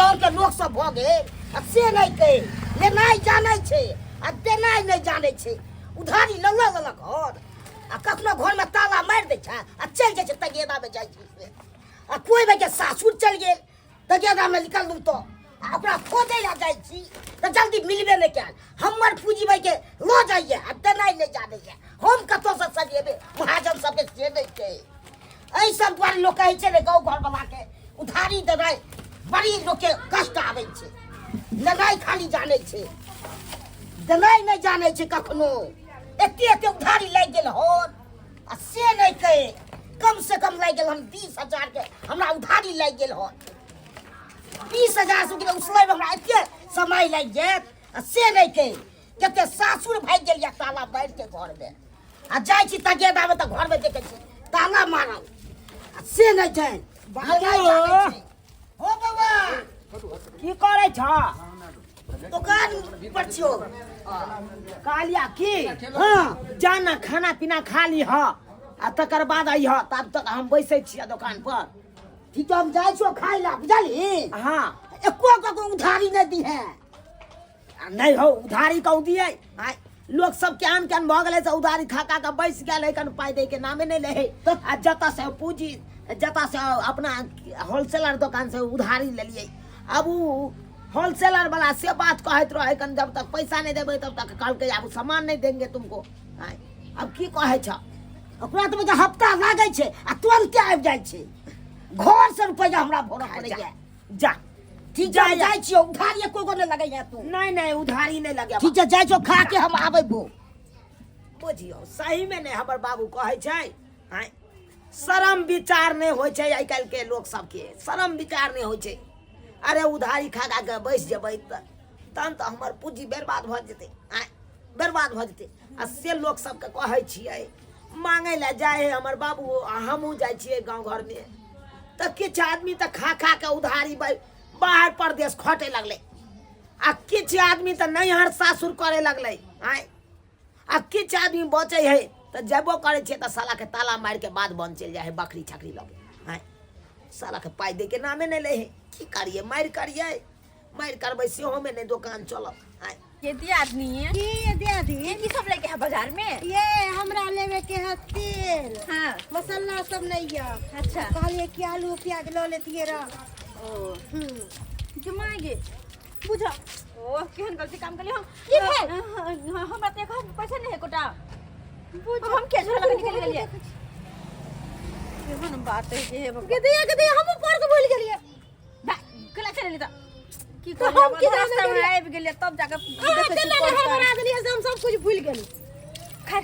गांव के लोग सब भ गेल से नहीं कहे लेनाइ जानै छै आ देनाइ नहीं जानै छै उधारी लल्ला लल्ला घर आ कखनो घर में ताला मार दै छै आ चल जाइ छै तगेदा में जाइ छै से आ कोई भाई के सासुर चल गेल तगेदा में निकललू तो ओकरा खोदै ला जाइ छी त जल्दी मिलबे नहीं कैल हमर पूंजी भाई के लो जाइए आ देनाइ नहीं जानै छै हम कतो से सजेबे महाजन सब के से नहीं छै ऐ सब द्वारे लोग कहै छै रे गाँव घर वाला के उधारी देनाइ बड़ी लोग के कष्ट आबै छै लेनाइ खाली जानै छै देनाइ नहीं जानै छै कखनो एते एते उधारी लागि गेल हन आ से नहीं कहे कम से कम लागि गेल हम 20,000 के हमरा उधारी लागि गेल हन 20,000 से उसलै हमरा एते समय लागि जायत आ से नहीं कहे कते सासुर भाग गेल या ताला मार के घर में आ जाइ छी तगेदा में त घर में देखै छी ताला मारल आ से नहीं जान हो बाबा की करे छ दुकान पर छियो कालिया की हाँ जाना खाना पीना खा ली ह आ तकर बाद आई ह तब तक हम बैसे छियै दुकान पर ठीक तो हम जाइ छो खाइ ला बुझली हाँ एको को उधारी नहीं दी है नहीं हो उधारी कह दिए आय लोग सब केहन केहन भ गेलै से उधारी खा खा के बैस गेल है कन पाई दे के नामे नहीं ले आ जता से पूंजी जता से अपना होलसेलर दुकान से उधारी ले लिए अब उ होलसेलर वाला से बात कहत रहे कन जब तक पैसा नहीं देबे तब तक कल के अब सामान नहीं देंगे तुमको आय अब की कहे छ ओकरा तो मुझे हफ्ता लागे छे आ तुरंत आबि जाइ छे घर से रुपया हमरा भरऽ पड़ै जा, है जा ठीक जा जाइ छियो उधारी एको गो नहीं लगे है तू नहीं नहीं उधारी नहीं लगे ठीक है जाइ छो खा के हम आबेबो बुझियो सही में नहीं हमर बाबू कहे छै आय शरम विचार नहीं होय छै आइ काल के लोग सबके शरम विचार नहीं होय छै अरे उधारी खा खा के बैस जेबै तहन तो हमर पूंजी बर्बाद भ जेतै आय बर्बाद भ जेतै आ से लोग सबके कहै छियै मांगे ला जाए हमर बाबू हमहू जाइ छियै गांव घर में त किछ आदमी त खा खा के उधारी बाहर परदेश खटे लगले आ किछ आदमी त नैहर सासुर करे लगले आय आ किछ आदमी बचे है त जबो करे छे त साला के ताला मार के बाद बन चल जाए है बकरी छकरी लगे आय साला के पाई दे के नामे नहीं ले है की करिए मार करिए मार करबै सेहो में नहीं दुकान चलत आय ये दियादनी है ये दियादी ये की सब लेके है बाजार में ये हमरा लेवे के है तेल हाँ मसाला सब नहीं है अच्छा कहलिए कि आलू प्याज लो लेतिए रह ओ जमाएंगे बुझा ओ केहन गलती काम कर हम की भेल? हम बात देखो पैसा नहीं है कोटा हम क्या झोला लगा निकल गेलिए केहन बात है ये के दिया हम ऊपर के भूल गेलिए बा कला चले लेता की तो कर हम किधर रास्ता से में गेलिए? आबि गेलिए तब जाके केना हमरा देलिए से हम सब कुछ भूल गेली खैर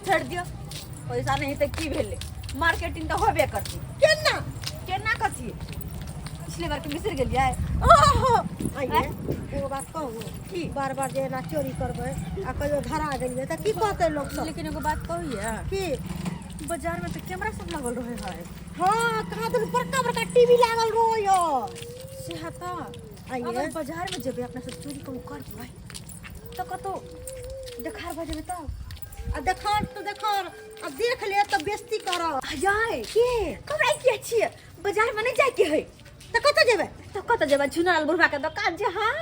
छोड़ दियो पैसा नहीं तो की भेले मार्केटिंग तो होबे करती केना केना करती पिछले बार के बिसर गेलिए ओहो हैं? आइए एगो बात कहू की बार बार जे ना चोरी करबै आ कहियो धरा गेलिए त की कहते लोग सब लेकिन एगो बात कहिए की बाजार में तो कैमरा सब लगल रहे है हां कहां तो बड़का बड़का टीवी लागल रोयो से हता आइए। अगर बाजार में जेबे अपना सब चोरी कम कर भाई तो कतो देखार भ जेबे तो आ देखार तो देखार आ देख ले त बेइज्जती कर जाए के कब आई के छिए बाजार में नहीं जाए के है त कत जेबै तो कत जेबे झुनाल बुढ़वा के दुकान जे हां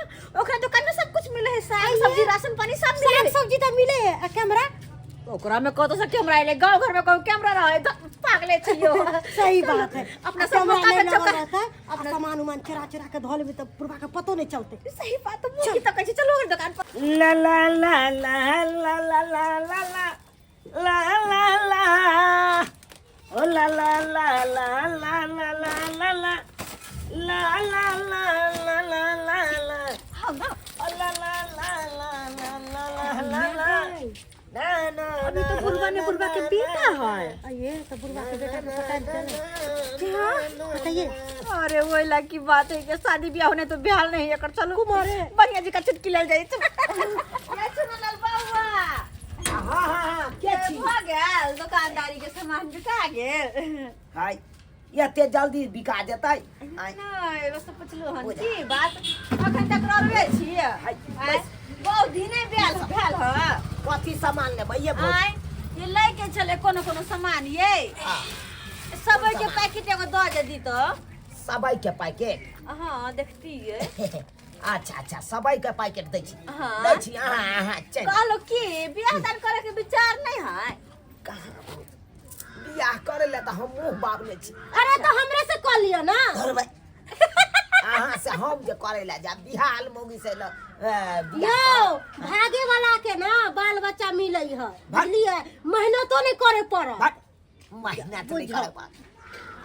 ओकरा दुकान में सब कुछ मिले है साग आइए। सब्जी राशन पानी सब मिले साग है सब्जी त मिले है आ कैमरा ओकरा में कतो से कैमरा आइले गांव घर में कोई कैमरा रहे पागले छियो सही बात है अपना सब मौका पे चौका रहता अपना सामान उमान चुरा चुरा के धो लेबे त पुरवा के पतो नहीं चलते सही बात तो मुझे तो कहे चलो और दुकान पर ला ला ला ला ला ला ला ला ला ला ला ला ओ ला ला ला ला ला ला ला ला ला ला ला ला ला ला ला हां ना ओ ला ला ला ला ला ला ला ला ना ना अभी तो बुढ़वा ने बुढ़वा के बेटा है आइए तो बुरवा के बेटा के पता चले क्या बताइए अरे वही लाग की बात है कि शादी ब्याह होने तो ब्याह नहीं है कर चलो कुमारे बढ़िया जी का चुटकी ले जाए ये सुनो लाल बाबा हां हां के छी हो गेल दुकानदारी के सामान बिका गेल हाय ये जल्दी बिका जेतै आय नहीं बस तो पुछलू हन की बात अखन तक रहबे छी हाय बहुत दिने भेल ह कथी सामान लेबै ये बोल आय ये लेके चले कोनो कोनो सामान ये सब के पैकेट एगो द जे दी तो सबई के पैकेट हाँ देखती है। अच्छा अच्छा सबई के पैकेट दै छी हाँ। दै छी हाँ चल कहलो कि बियाह दान करे के विचार नहीं है। कहाँ बियाह करे ले तो हम मुंह बाबने छी अरे तो हमरे से कह लियो ना। धरबै अहाँ से हम जे करे ले जा बिहाल मोगी से यो भागे वाला के ना बाल बच्चा मिलै है बुझलिए मेहनतो नहीं करे पड़े। मेहनत नहीं करे पड़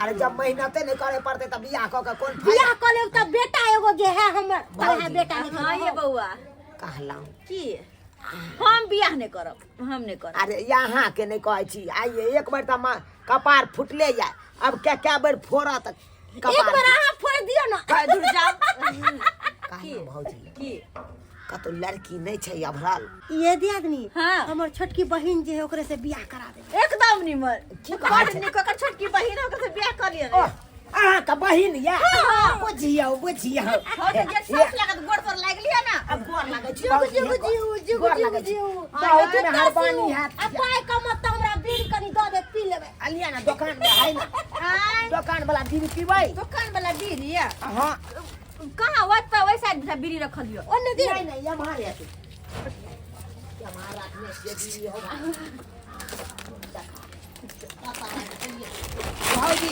अरे जब मेहनते नहीं करे पड़ते तब बियाह क के कौन बियाह फायदा कर ले तब बेटा एगो जे है हमर है बेटा हाँ ये बउआ कहलाऊं की हम बियाह नहीं करब, हम नहीं करब। अरे यहाँ के नहीं कहै छी आइए एक बार तो कपार फुटले जाए अब क्या बेर फोड़ा तक एक बार अहाँ फोड़ दियो ना। दूर जाओ। की भौजी की कतो लड़की नहीं छै अभरल ये दियादनी हाँ। हमर छोटकी बहिन जे है ओकरे से बियाह करा दे। एकदम निमर की कहै छै? निकर छोटकी बहिन होकर से बियाह कर लिया ओ अहाँ का बहिन या बुझियो बुझियो हो तो जे सब लागत गोड़ पर लाग लिया ना। अब गोर लागै छी जुगु जुगु जुगु गोर लागै छी जुगु बहुत मेहरबानी है अब पाई कमत तो हमरा बीड़ी कनी दे दे पी लेबे। अलिया ना दुकान में है ना दुकान वाला बीड़ी पीबै दुकान वाला बीड़ी हां कहाँ वैसा वैसा बीड़ी रख लियो। ओने दे नहीं नहीं हमारे है हमारा में से बीड़ी होगा भौजी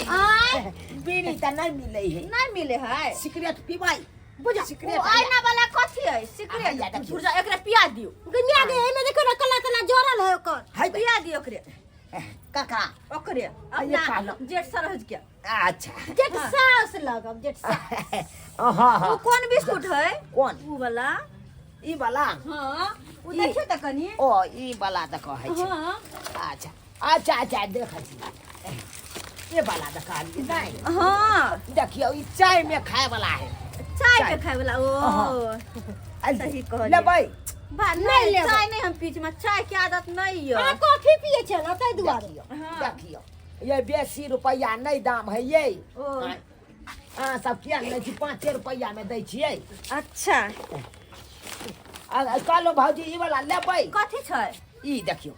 बीड़ी त नहीं मिले है नहीं मिले है सिगरेट पीबै बुझ सिगरेट आईना वाला कथी है सिगरेट धुरजा एकरा पिया दियो। गनिया दे एने देखो ना कला कला जोरल है ओकर है पिया दियो ओकरे काका ओकरे ये अपना कहलो। जेठ सरहज के अच्छा जेठ सास लगब जेठ सास। हां वो हां कौन बिस्कुट है कौन वो वाला ई वाला हाँ वो ई- देखियो त कनी ओ ई वाला त कहै छै हाँ अच्छा अच्छा अच्छा देखै छी ये वाला त कहली नहीं हाँ देखियो ई चाय में खाए वाला है चाय चाय। पे खाए वाला ओ सही कहलियै। लेबै बा नहीं नहीं लेबै। चाय नहीं हम पीछ में चाय के आदत नहीं आ है। कॉफी पिए छै ना तै दुआरे। हाँ। देखियो ये बेसी रुपया नहीं दाम है ये ओ। हाँ सब किया नहीं छी 5 रुपया में दै छियै अच्छा कहलो भौजी ई वाला लेबै कथी छै ई देखियो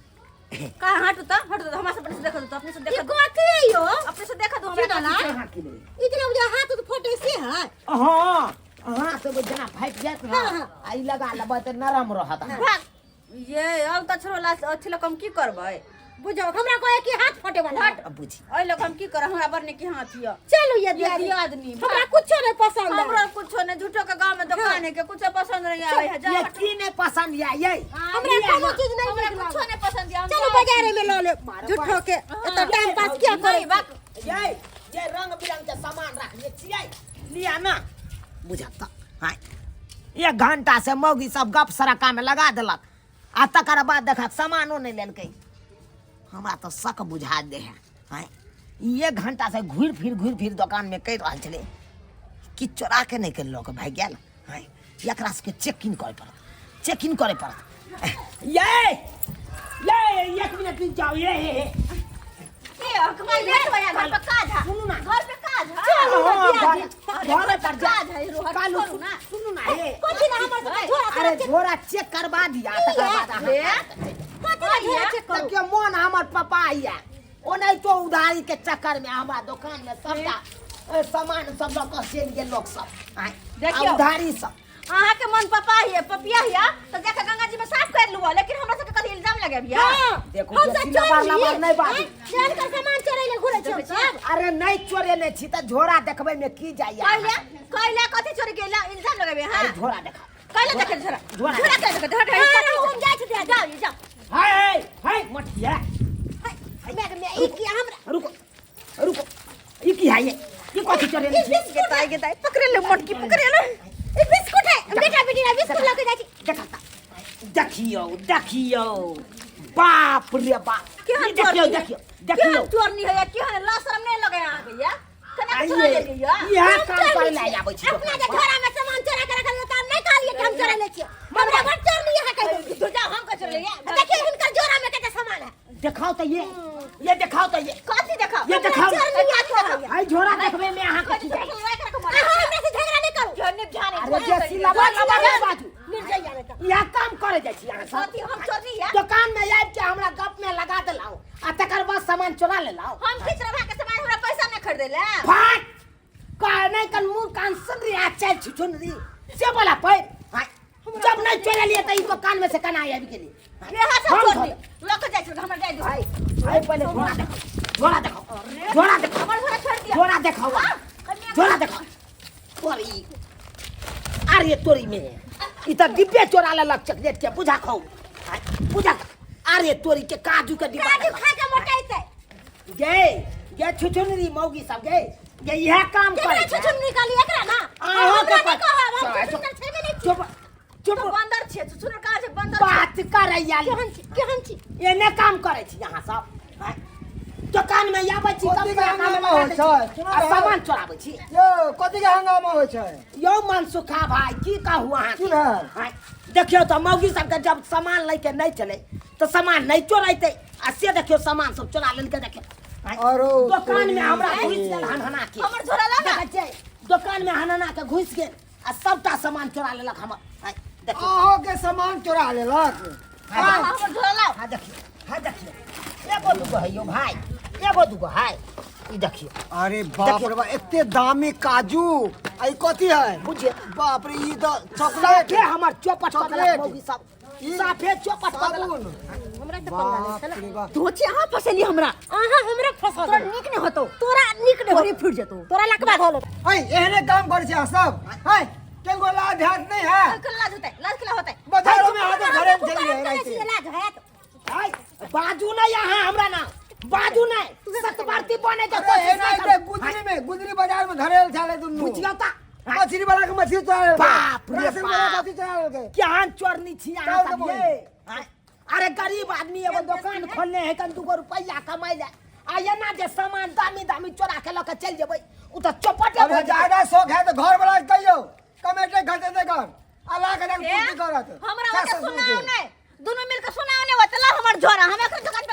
का हटू त हमरा से अपने से देखा दो अपने से ये देखा दो कथी है यो? अपने से देखा दो की हमरा वाला? कहाँ की लेबै इतना मुझे हाथ तो फोटे से है। हाँ हाँ तो वो जना फाइट जात ना हाँ, हाँ। आई लगा लेबै त नरम रहत भाग ये अब त छोड़ला अथी लोग हम की करबै बुझो हमरा कहे कि हाथ फोटे वाला है। अब बुझी ओइ लोग हम की कर हमरा बरने की हाथ हिया चलो ये ये दियादनी दियादनी हमरा कुछ नहीं पसंद है। हमरा कुछो ने झूठो के गांव में दुकान है के कुछ पसंद नहीं आवे है जा ये की नहीं पसंद या ये हमरा कोनो चीज नहीं हमरा नीक कुछो लागल। नहीं पसंद है चलो बाजार में लो ले झूठो के तो टाइम पास क्या करे। ये रंग बिरंग के सामान रखने छियै लिया ना बुझत हां 1 घंटा से मौगी सब गप सरका में लगा देलक आ तकर बाद देखा सामानो नहीं लेलकै हमरा तो शक बुझा दे है हां 1 घंटा से घूर फिर दुकान में कह रहल छले कि चोरा के नहीं कर लोग भाग गेल हां एकरा से चेकिंग करे पड़त ये 1 मिनट रुक जाओ ये के हकमा ले भैया घर पे काज है सुनू ना। घर पे काज है घरे पर जा काज है रोहट कालू करू ना सुनू ना ये कथी ना हमर से झोरा अरे झोरा चेक करवा दिया तकर बाद ले कथी ना झोरा चेक करो। देखियो मोन हमर पापा आइया ओ नहीं तो उधारी के चक्कर में हमारा दुकान में सबटा सामान सब लोग का सेल के लोग सब आए देखियो। उधारी सब अहाँ के मन पपा है पपिया है तो जाके गंगा जी में साफ कर लुआ लेकिन हमरा से कथी इल्जाम लगे भैया देखो हम ये सब सिला चोर बार लिए नहीं बात जान का सामान चोरे ले घुरे छै सब। अरे नहीं चोरे नहीं छी त झोरा देखबै में की जाइया कहले कथी छोड़ के इल्जाम लगे हां अरे झोरा देखा कहले देखे झोरा झोरा झोरा के देखे हट हम जाय छै दिया जाओ जाओ हाय मटिया मैं ई की हमरा रुको ये की है ये कथी चोरे नहीं छी के ताई पकड़ ले मटकी पकड़ ले ई बिस्कुट है बेटा बेटी ना बिस्कुट लेके जाय छी। देखियो बाप रे बाप केहन देखियो चोर नहीं है केहन लाशरम नहीं लगे यहां भैया कने चोरा ले आइए गया यह काम करे ले आबै छी अपना जे झोरा में सामान चोरा के रखल त नहीं कहलिए कि हम चोरा ले छी। हमरा घर चोर लिए है कह जाओ हम का चोर ले देखिए इनका झोरा में कितना सामान है। दिखाओ तो ये दिखाओ तो ये कथी देखा ये दिखाओ चोर आई झोरा देखबे में अहाँ कथी जाई हमरा से झगड़ा नहीं करू। झरने ध्यान अरे जे सिलावा बाजू निर्दय जाने का यह काम करे जाइ छी अहाँ सब कथी हम चोर नहीं है दुकान में आबि के हमरा गप में लगा देलाओ आ तकर बाद सामान चुरा ले लाओ हम किस रवा के सामान हमरा पैसा में खरीदे ले फाट काल अरे नहीं कन मुंह कान सुन रही आ चल छुछुन रही से बोला पैर हां जब नहीं चोरा लिए त इको कान में से कना आया के लिए रे हां सब छोड़ दे लक जाय छ हमर जाय दे भाई भाई पहले घोड़ा देखो हमर घोड़ा छोड़ दिया घोड़ा देखो घोड़ा देखो तोरी अरे तोरी में इधर डिब्बे चोरा ले लग चॉकलेट के बुझा खाओ बुझा अरे तोरी के काजू के डिब्बा काजू खा के मोटाइते गे छुछुनरी मौगी सब गे ये यह काम करे छुछुन निकाली एकरा ना आहो के चुप चुप तो बंदर छे सुन कहां से बंदर बात करे यार केहन छी एने काम करे छी यहां सब दुकान में आबै छी कथी के हंगामा होइ छै सामान चोराबै छी यो कथी के हंगामा होइ छै यो मन सुखा भाई की कहू अहाँ सुन है देखियो तो मौगी सबके जब सामान लेके नहीं चले तो सामान नहीं चोराइते आ से देखियो सामान सब चोरा लेके देखियो अरो दुकान में हमरा घुस गेल हनहना के हमर झोरा ला ना देखै छै दुकान में हनहना के घुस गेल आ सबटा सामान चोरा लेलक हमर देखियो अहो के सामान चोरा लेलक हमर झोरा ला हां देखियो एगो दुगो है यो भाई एगो दुगो है ई देखियो अरे बाप रे बाप एते दामी काजू आई कथी है बुझिए बाप रे ई तो चॉकलेट साफे हमर चौपट कर देलक चॉकलेट। मौगी सब ई साफे चौपट कर साबुन देलक हमरा त बाप पंगा रे बाप धोती अहाँ फसेली हमरा आहा हमरा फसा तोरा नीक नहीं होतो तोरा निक ने थोड़ी फूट जतो तोरा लकबा धोलो है एहने काम करे छै सब है केगो लाज हाथ नहीं है लाज होता है लाज केला होता है बाजारों में आके घरे में चली है रहते लाज है बाजू नहीं यहाँ हमरा ना बाजू नहीं सतबारती बने के अरे कोशिश एना नहीं इते करो गुदरी में गुदरी बाजार में धरेल छाले दुन्नु बुझियो ता मछली वाला के मछली चोरा लेलकै बाप रे राशन वाला बाप। कथी चोरा लेलकै क्या चोरनी छी यहाँ चल सब तो ये हाँ? अरे गरीब आदमी एगो दुकान खोलने है कन 2 रुपया कमाई ले आ ये ना जे सामान दामी दामी चोरा के लके चल जेबै उ त चौपटे अबे ज्यादा शौक है तो घर वाला के कहियो कमेटे घटे दे कर अल्लाह के नाम पूर्ति करत हमरा क्या ओके सब सुनाओ सुनके? नहीं दोनों मिलकर सुनाओ नहीं होता ला हमर झोरा हम एखन दुकान पे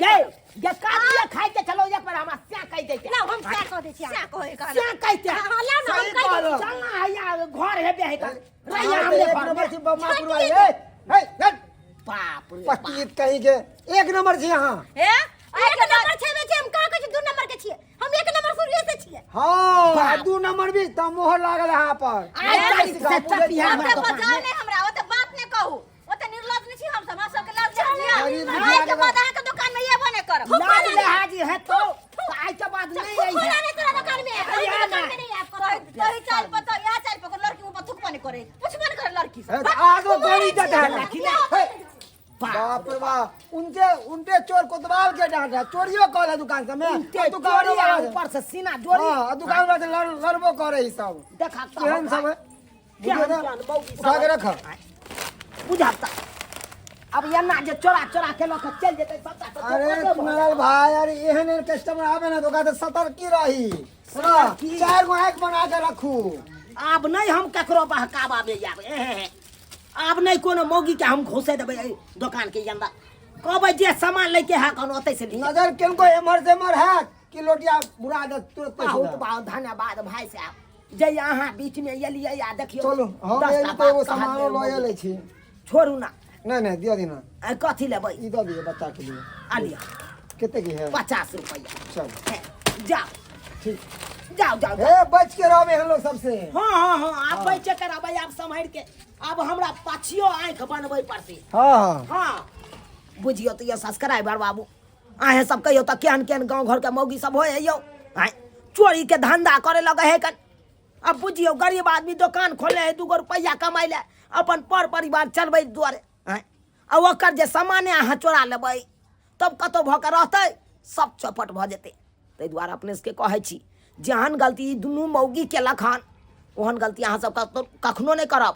ये ये काटिए खाई के चलो एक बार हमरा क्या कह देते ना हम क्या कह दे छी क्या कहे का क्या कहते हां ला ना हम सही कह कहलो। चलना है यार घर है बे है का रहिया हमरे एक घर नंबर में छी बम्मा पुरवा हे हे बाप रे बाप। पतित कहीं के एक नंबर छी यहां ए एक नंबर छे में हम का कह छी 2 नंबर के छिए हम 1 नंबर शुरू से छिए हां बाप। 2 नंबर भी त मोहर लागल यहां पर आई तारीख से चपिया ओते हमरा बजाओ दुकान नहीं हमरा ओते बात नहीं कहू ओते निर्लज नहीं छी हम समाज सबके लाज दिया गरीब आई के दुनिया बाद अहाँ के दुकान में ये बने करब लाज लिहाज है तो आज के बाद नहीं आई खोला है नहीं तोरा दुकान में या ना। नहीं आप करो तोरी चाल पता या चाल पकड़ लड़की ऊपर थुक पानी करे कुछ मन करे लड़की से आगो गोली दे है खिला बाप रे बाप उनके चोर कोतवाल के डांटा चोरियो करे दुकान से में दुकान जोड़ी वाला ऊपर से सीना जोड़ी हां दुकान वाला से लड़बो करे ई सब देखा तो केहन सब है क्या बुझे ना? जान बहु उठा के रख बुझाता अब ये ना जे चोरा चोरा के लोग चल जेते सबटा तो अरे तुम्हारा भाई अरे एहन एहन कस्टमर आवे ना तो कहते सतर्की रही सुनो 4 गो आंख बना के रखू अब नहीं हम ककरो बहकावा में जाबे अब नहीं कोनो मौगी के हम घुसे देबे दुकान के अंदर कहबे जे सामान लेके है कौन ओते से ली नजर किनको एमर से मर है कि लोटिया बुरा दे तुरंत बहुत पैसा बहुत धन्यवाद भाई साहब जे यहाँ बीच में एलिए या देखियो चलो हम 10 ये टा तो एगो बात सामान कहत लए में ले छी छोड़ू ना नहीं नहीं दिया देना आ कथी लेबै ई दे दिए बच्चा के लिए आ लिया कितने की है 50 रुपया चल है, जाओ ठीक जाओ जाओ जाओ। ए बच के रहो हम लोग सबसे हाँ हाँ हाँ आप बैठे कराबे आप संभाल के अब हमरा पाछियो आंख बनबै पड़ती हां हां हाँ बुझियो तो ये सब्सक्राइबर बाबू आहे सब कहियो तो केहन केहन गांव घर के मौगी सब होय यौ आय चोरी के धंधा करे लगे है कन अब बुझियो गरीब आदमी दुकान खोले है 2 रुपया कमाई ले अपन पर परिवार चलबै दुआरे आय अब ओकर जे सामाने अहाँ चोरा लेबै तब कतौ भ के रहतै सब चौपट भ जेतै ताहि दुआरे अपने से कहै छी जेहन गलती दुनू मौगी केलक हन ओहन गलती अहाँ सब कखनो नहीं करब